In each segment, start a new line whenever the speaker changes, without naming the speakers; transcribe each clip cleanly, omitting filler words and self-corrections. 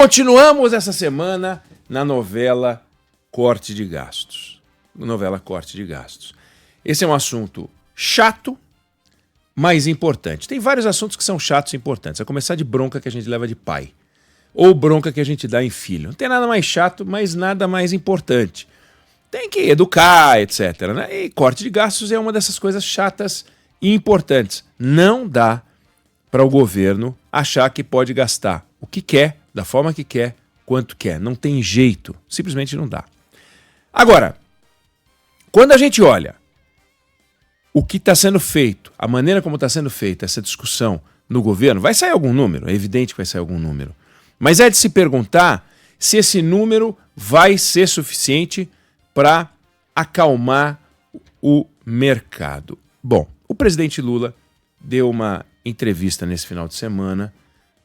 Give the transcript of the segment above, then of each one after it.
Continuamos essa semana na novela Corte de Gastos. Esse é um assunto chato, mas importante. Tem vários assuntos que são chatos e importantes. A começar de bronca que a gente leva de pai. Ou bronca que a gente dá em filho. Não tem nada mais chato, mas nada mais importante. Tem que educar, etc. Né? E corte de gastos é uma dessas coisas chatas e importantes. Não dá para o governo achar que pode gastar o que quer, da forma que quer, quanto quer. Não tem jeito. Simplesmente não dá. Agora, quando a gente olha o que está sendo feito, a maneira como está sendo feita essa discussão no governo, vai sair algum número, é evidente que vai sair algum número. Mas é de se perguntar se esse número vai ser suficiente para acalmar o mercado. Bom, o presidente Lula deu uma entrevista nesse final de semana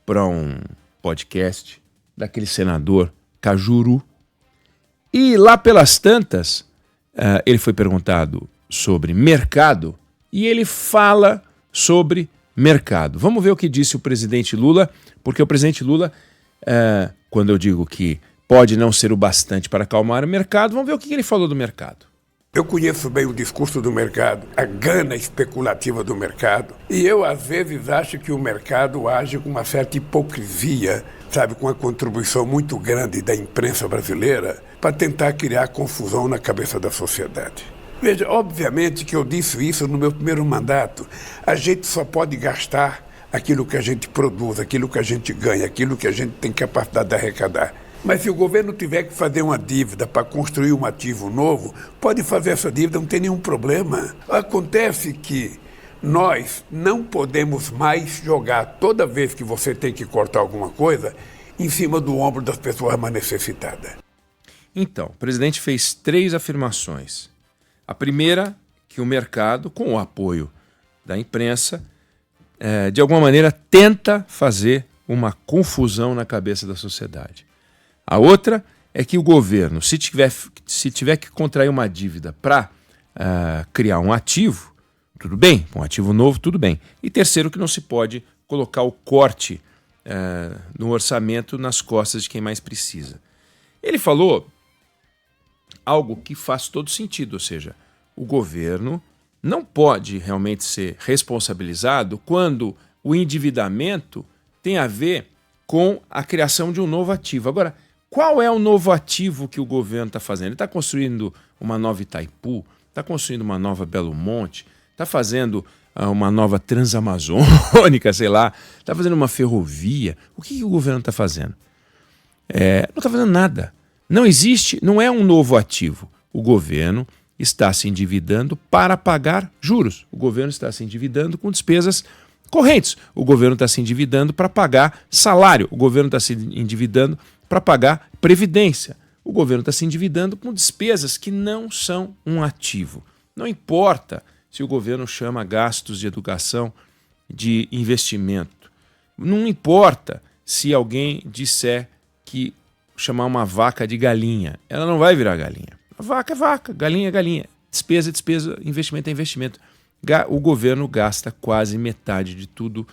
para um podcast daquele senador Cajuru. E lá pelas tantas, ele foi perguntado sobre mercado e ele fala sobre mercado. Vamos ver o que disse o presidente Lula, porque o presidente Lula, quando eu digo que pode não ser o bastante para acalmar o mercado, vamos ver o que ele falou do mercado.
Eu conheço bem o discurso do mercado, a gana especulativa do mercado, e eu às vezes acho que o mercado age com uma certa hipocrisia, sabe, com uma contribuição muito grande da imprensa brasileira para tentar criar confusão na cabeça da sociedade. Veja, obviamente que eu disse isso no meu primeiro mandato, a gente só pode gastar aquilo que a gente produz, aquilo que a gente ganha, aquilo que a gente tem capacidade de arrecadar. Mas se o governo tiver que fazer uma dívida para construir um ativo novo, pode fazer essa dívida, não tem nenhum problema. Acontece que nós não podemos mais jogar, toda vez que você tem que cortar alguma coisa, em cima do ombro das pessoas mais necessitadas.
Então, o presidente fez 3 afirmações. A primeira, que o mercado, com o apoio da imprensa, de alguma maneira tenta fazer uma confusão na cabeça da sociedade. A outra é que o governo, se tiver que contrair uma dívida para criar um ativo, tudo bem, um ativo novo, tudo bem. E terceiro, que não se pode colocar o corte no orçamento nas costas de quem mais precisa. Ele falou algo que faz todo sentido, ou seja, o governo não pode realmente ser responsabilizado quando o endividamento tem a ver com a criação de um novo ativo. Agora, qual é o novo ativo que o governo está fazendo? Ele está construindo uma nova Itaipu, está construindo uma nova Belo Monte, está fazendo uma nova Transamazônica, sei lá, está fazendo uma ferrovia. O que o governo está fazendo? Não está fazendo nada. Não existe, não é um novo ativo. O governo está se endividando para pagar juros. O governo está se endividando com despesas correntes. O governo está se endividando para pagar salário. O governo está se endividando para pagar previdência. O governo está se endividando com despesas que não são um ativo. Não importa se o governo chama gastos de educação de investimento. Não importa se alguém disser que chamar uma vaca de galinha. Ela não vai virar galinha. A vaca é vaca, galinha é galinha. Despesa é despesa, investimento é investimento. O governo gasta quase metade de tudo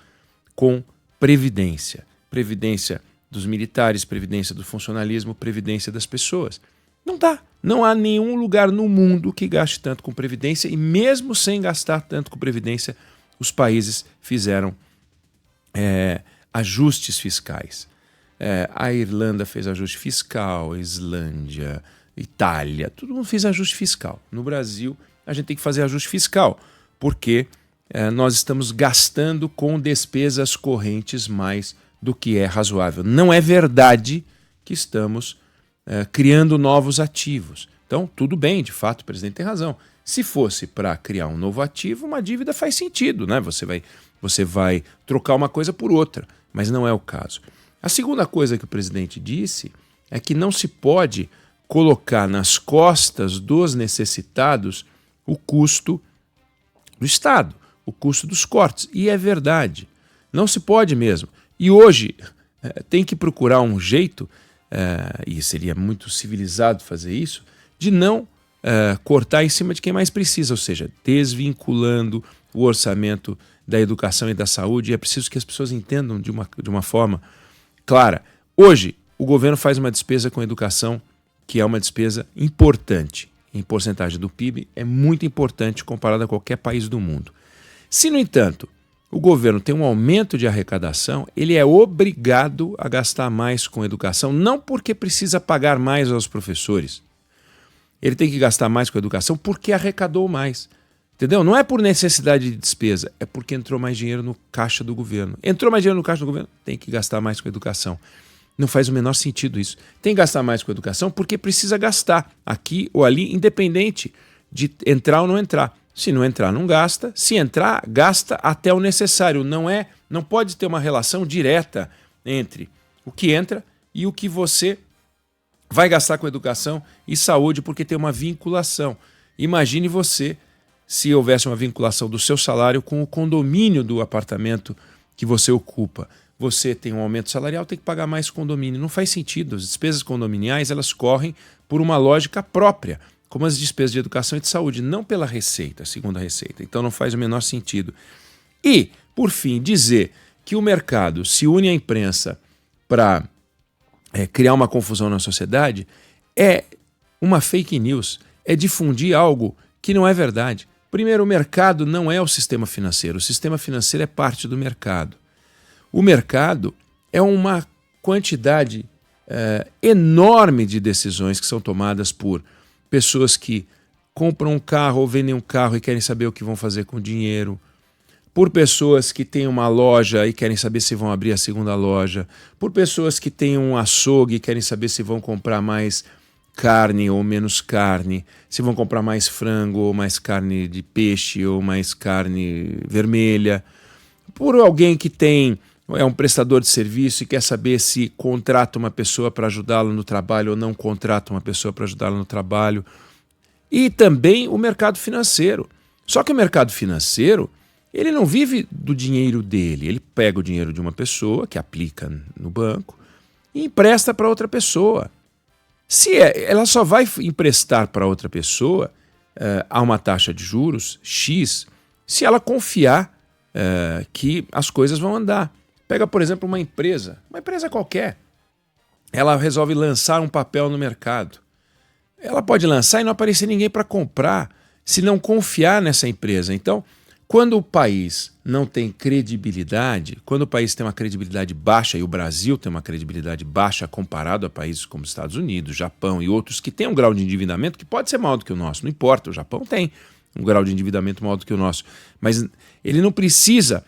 com previdência. Previdência dos militares, previdência do funcionalismo, previdência das pessoas. Não dá. Não há nenhum lugar no mundo que gaste tanto com previdência e mesmo sem gastar tanto com previdência, os países fizeram ajustes fiscais. A Irlanda fez ajuste fiscal, a Islândia, Itália, todo mundo fez ajuste fiscal. No Brasil, a gente tem que fazer ajuste fiscal, porque nós estamos gastando com despesas correntes mais do que é razoável. Não é verdade que estamos criando novos ativos. Então, tudo bem, de fato, o presidente tem razão. Se fosse para criar um novo ativo, uma dívida faz sentido, né? Você vai trocar uma coisa por outra, mas não é o caso. A segunda coisa que o presidente disse é que não se pode colocar nas costas dos necessitados o custo do Estado, o custo dos cortes. E é verdade, não se pode mesmo. E hoje tem que procurar um jeito, e seria muito civilizado fazer isso, de não cortar em cima de quem mais precisa, ou seja, desvinculando o orçamento da educação e da saúde. E é preciso que as pessoas entendam de uma forma clara. Hoje, o governo faz uma despesa com educação que é uma despesa importante. Em porcentagem do PIB, é muito importante comparado a qualquer país do mundo. Se, no entanto, o governo tem um aumento de arrecadação, ele é obrigado a gastar mais com educação, não porque precisa pagar mais aos professores. Ele tem que gastar mais com educação porque arrecadou mais. Entendeu? Não é por necessidade de despesa, é porque entrou mais dinheiro no caixa do governo. Entrou mais dinheiro no caixa do governo, tem que gastar mais com educação. Não faz o menor sentido isso. Tem que gastar mais com educação porque precisa gastar aqui ou ali, independente de entrar ou não entrar. Se não entrar, não gasta. Se entrar, gasta até o necessário. Não pode ter uma relação direta entre o que entra e o que você vai gastar com educação e saúde, porque tem uma vinculação. Imagine você se houvesse uma vinculação do seu salário com o condomínio do apartamento que você ocupa. Você tem um aumento salarial, tem que pagar mais condomínio. Não faz sentido. As despesas condominiais, elas correm por uma lógica própria, como as despesas de educação e de saúde, não pela receita, segundo a receita. Então não faz o menor sentido. E, por fim, dizer que o mercado se une à imprensa para criar uma confusão na sociedade é uma fake news, é difundir algo que não é verdade. Primeiro, o mercado não é o sistema financeiro. O sistema financeiro é parte do mercado. O mercado é uma quantidade enorme de decisões que são tomadas por pessoas que compram um carro ou vendem um carro e querem saber o que vão fazer com o dinheiro, por pessoas que têm uma loja e querem saber se vão abrir a segunda loja, por pessoas que têm um açougue e querem saber se vão comprar mais carne ou menos carne, se vão comprar mais frango ou mais carne de peixe ou mais carne vermelha, por alguém que é um prestador de serviço e quer saber se contrata uma pessoa para ajudá-lo no trabalho ou não contrata uma pessoa para ajudá-lo no trabalho. E também o mercado financeiro. Só que o mercado financeiro, ele não vive do dinheiro dele. Ele pega o dinheiro de uma pessoa, que aplica no banco, e empresta para outra pessoa. Ela só vai emprestar para outra pessoa a uma taxa de juros X se ela confiar que as coisas vão andar. Pega, por exemplo, uma empresa qualquer. Ela resolve lançar um papel no mercado. Ela pode lançar e não aparecer ninguém para comprar, se não confiar nessa empresa. Então, quando o país não tem credibilidade, quando o país tem uma credibilidade baixa, e o Brasil tem uma credibilidade baixa comparado a países como Estados Unidos, Japão e outros que têm um grau de endividamento que pode ser maior do que o nosso, não importa, o Japão tem um grau de endividamento maior do que o nosso, mas ele não precisa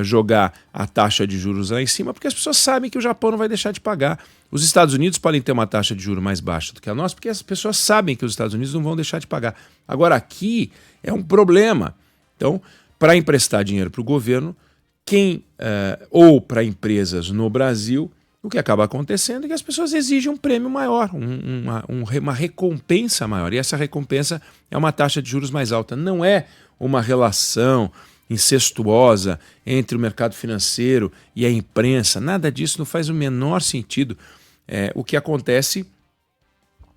jogar a taxa de juros lá em cima, porque as pessoas sabem que o Japão não vai deixar de pagar. Os Estados Unidos podem ter uma taxa de juros mais baixa do que a nossa, porque as pessoas sabem que os Estados Unidos não vão deixar de pagar. Agora, aqui é um problema. Então, para emprestar dinheiro para o governo, ou para empresas no Brasil, o que acaba acontecendo é que as pessoas exigem um prêmio maior, uma recompensa maior. E essa recompensa é uma taxa de juros mais alta. Não é uma relação incestuosa entre o mercado financeiro e a imprensa. Nada disso, não faz o menor sentido. O que acontece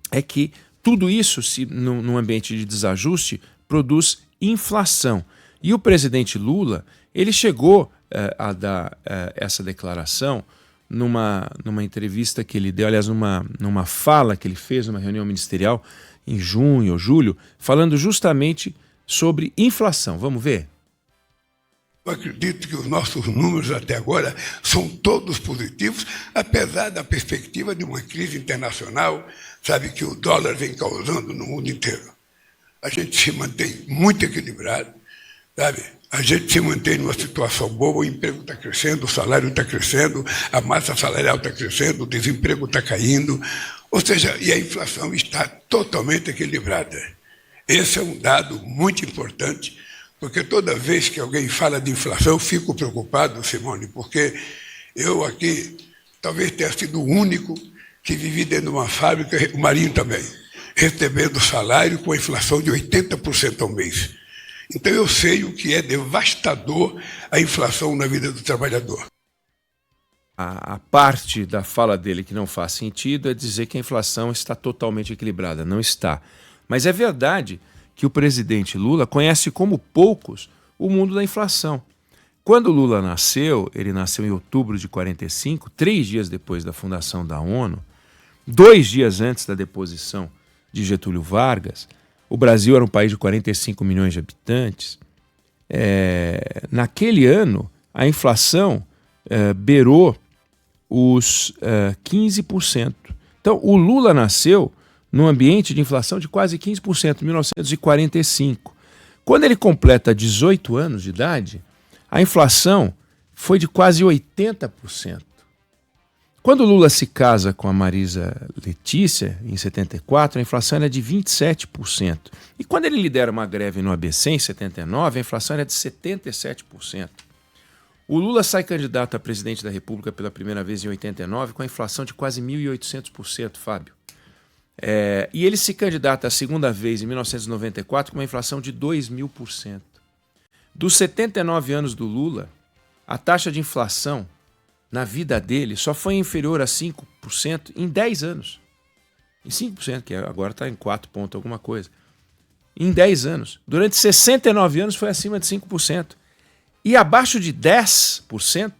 é que tudo isso, num ambiente de desajuste, produz inflação. E o presidente Lula, ele chegou a dar essa declaração numa entrevista que ele deu, aliás, numa fala que ele fez numa reunião ministerial em junho ou julho, falando justamente sobre inflação. Vamos ver?
Eu acredito que os nossos números até agora são todos positivos, apesar da perspectiva de uma crise internacional, sabe, que o dólar vem causando no mundo inteiro. A gente se mantém muito equilibrado, sabe? A gente se mantém numa situação boa, o emprego está crescendo, o salário está crescendo, a massa salarial está crescendo, o desemprego está caindo, ou seja, e a inflação está totalmente equilibrada. Esse é um dado muito importante, porque toda vez que alguém fala de inflação, eu fico preocupado, Simone, porque eu aqui talvez tenha sido o único que vivi dentro de uma fábrica, o Marinho também, recebendo salário com a inflação de 80% ao mês. Então eu sei o que é devastador a inflação na vida do trabalhador.
A parte da fala dele que não faz sentido é dizer que a inflação está totalmente equilibrada. Não está. Mas é verdade que o presidente Lula conhece como poucos o mundo da inflação. Quando o Lula nasceu, ele nasceu em outubro de 45, 3 dias depois da fundação da ONU, 2 dias antes da deposição de Getúlio Vargas. O Brasil era um país de 45 milhões de habitantes. Naquele ano, a inflação beirou os 15%. Então, o Lula nasceu num ambiente de inflação de quase 15%, em 1945. Quando ele completa 18 anos de idade, a inflação foi de quase 80%. Quando o Lula se casa com a Marisa Letícia, em 74, a inflação era de 27%. E quando ele lidera uma greve no ABC, em 79, a inflação era de 77%. O Lula sai candidato a presidente da República pela primeira vez em 89, com a inflação de quase 1.800%, Fábio. E ele se candidata a segunda vez em 1994 com uma inflação de 2.000%. Dos 79 anos do Lula, a taxa de inflação na vida dele só foi inferior a 5% em 10 anos. Em 5%, que agora está em 4 pontos alguma coisa. Em 10 anos. Durante 69 anos foi acima de 5%. E abaixo de 10%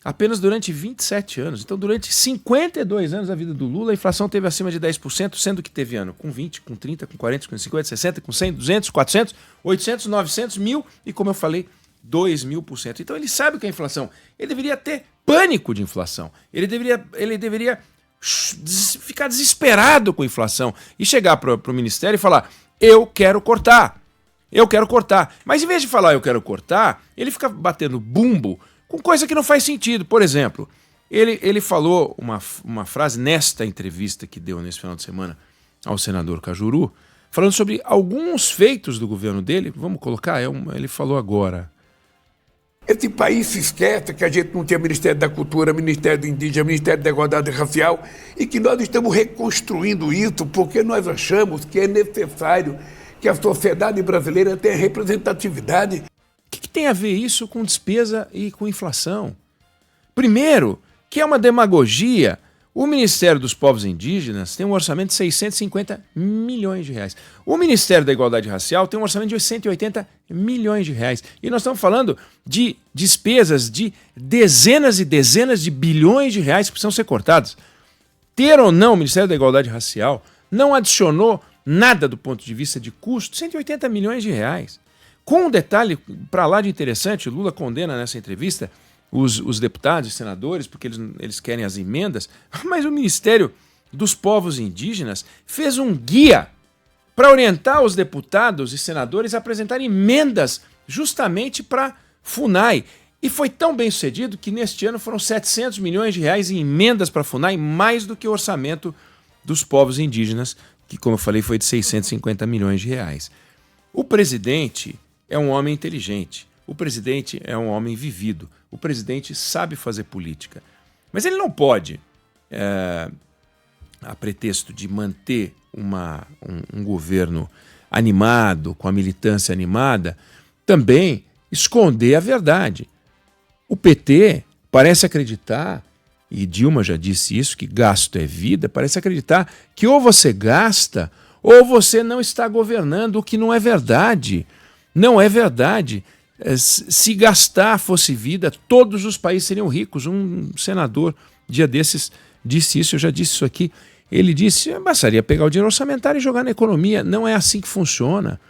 apenas durante 27 anos. Então, durante 52 anos da vida do Lula, a inflação teve acima de 10%, sendo que teve ano com 20, com 30, com 40, com 50, 60, com 100, 200, 400, 800, 900, 1.000 e, como eu falei, 2.000%. Então, ele sabe o que é inflação. Ele deveria ter pânico de inflação. Ele deveria ficar desesperado com a inflação e chegar para o Ministério e falar: eu quero cortar. Eu quero cortar. Mas em vez de falar eu quero cortar, ele fica batendo bumbo com coisa que não faz sentido. Por exemplo, ele falou uma frase nesta entrevista que deu nesse final de semana ao senador Cajuru, falando sobre alguns feitos do governo dele. Vamos colocar, ele falou agora.
Esse país se esquece que a gente não tinha Ministério da Cultura, Ministério do Indígena, Ministério da Igualdade Racial e que nós estamos reconstruindo isso porque nós achamos que é necessário que a sociedade brasileira tenha representatividade.
O que tem a ver isso com despesa e com inflação? Primeiro, que é uma demagogia. O Ministério dos Povos Indígenas tem um orçamento de 650 milhões de reais. O Ministério da Igualdade Racial tem um orçamento de 180 milhões de reais. E nós estamos falando de despesas de dezenas e dezenas de bilhões de reais que precisam ser cortadas. Ter ou não o Ministério da Igualdade Racial não adicionou nada do ponto de vista de custo, 180 milhões de reais. Com um detalhe para lá de interessante, o Lula condena nessa entrevista os deputados e senadores, porque eles querem as emendas, mas o Ministério dos Povos Indígenas fez um guia para orientar os deputados e senadores a apresentarem emendas justamente para FUNAI. E foi tão bem sucedido que neste ano foram 700 milhões de reais em emendas para a FUNAI, mais do que o orçamento dos povos indígenas, que, como eu falei, foi de 650 milhões de reais. O presidente é um homem inteligente. O presidente é um homem vivido. O presidente sabe fazer política. Mas ele não pode, a pretexto de manter um governo animado, com a militância animada, também esconder a verdade. O PT parece acreditar, e Dilma já disse isso, que gasto é vida, parece acreditar que ou você gasta ou você não está governando, o que não é verdade. Não é verdade. Se gastar fosse vida, todos os países seriam ricos. Um senador, dia desses, disse isso, eu já disse isso aqui. Ele disse, bastaria pegar o dinheiro orçamentário e jogar na economia. Não é assim que funciona.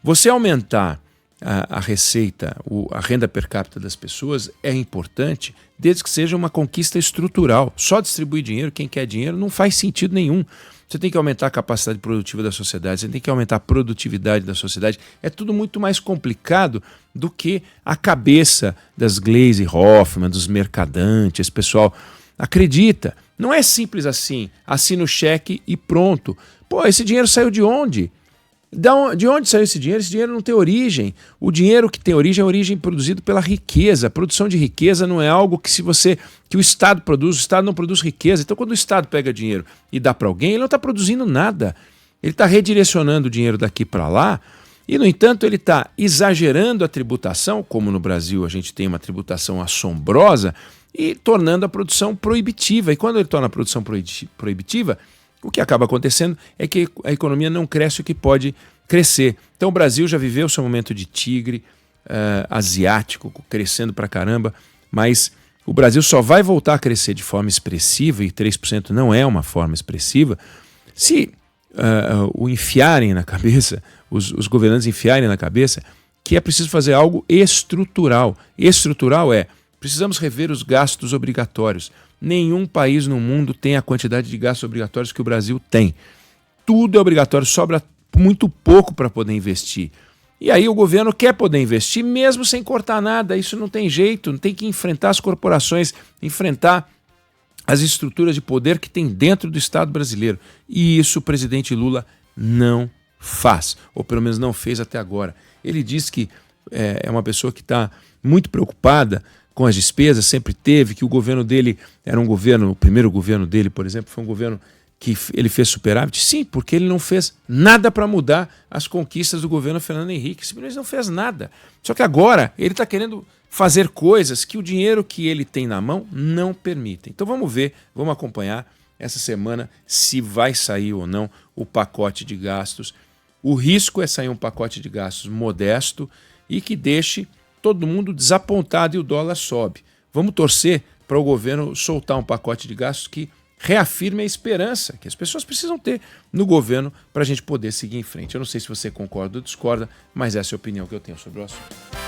Você aumentar a receita, a renda per capita das pessoas é importante, desde que seja uma conquista estrutural. Só distribuir dinheiro, quem quer dinheiro, não faz sentido nenhum. Você tem que aumentar a capacidade produtiva da sociedade, você tem que aumentar a produtividade da sociedade. É tudo muito mais complicado do que a cabeça das Gleisi Hoffmann, dos mercadantes, esse pessoal acredita. Não é simples assim, assina o cheque e pronto. Pô, esse dinheiro saiu de onde? De onde saiu esse dinheiro? Esse dinheiro não tem origem. O dinheiro que tem origem é origem produzido pela riqueza. A produção de riqueza não é algo que que o Estado produz. O Estado não produz riqueza. Então, quando o Estado pega dinheiro e dá para alguém, ele não está produzindo nada. Ele está redirecionando o dinheiro daqui para lá e, no entanto, ele está exagerando a tributação, como no Brasil a gente tem uma tributação assombrosa, e tornando a produção proibitiva. E quando ele torna a produção proibitiva, o que acaba acontecendo é que a economia não cresce o que pode crescer. Então o Brasil já viveu seu momento de tigre, asiático crescendo pra caramba, mas o Brasil só vai voltar a crescer de forma expressiva, e 3% não é uma forma expressiva, se o enfiarem na cabeça, os governantes enfiarem na cabeça que é preciso fazer algo estrutural. Estrutural precisamos rever os gastos obrigatórios. Nenhum país no mundo tem a quantidade de gastos obrigatórios que o Brasil tem. Tudo é obrigatório, sobra muito pouco para poder investir. E aí o governo quer poder investir mesmo sem cortar nada. Isso não tem jeito, não tem que enfrentar as corporações, enfrentar as estruturas de poder que tem dentro do Estado brasileiro. E isso o presidente Lula não faz, ou pelo menos não fez até agora. Ele diz que é uma pessoa que está muito preocupada com as despesas, sempre teve, que o governo dele era um governo, o primeiro governo dele, por exemplo, foi um governo que ele fez superávit. Sim, porque ele não fez nada para mudar as conquistas do governo Fernando Henrique. Simplesmente não fez nada. Só que agora ele está querendo fazer coisas que o dinheiro que ele tem na mão não permite. Então vamos ver, vamos acompanhar essa semana se vai sair ou não o pacote de gastos. O risco é sair um pacote de gastos modesto e que deixe todo mundo desapontado e o dólar sobe. Vamos torcer para o governo soltar um pacote de gastos que reafirme a esperança que as pessoas precisam ter no governo para a gente poder seguir em frente. Eu não sei se você concorda ou discorda, mas essa é a opinião que eu tenho sobre o assunto.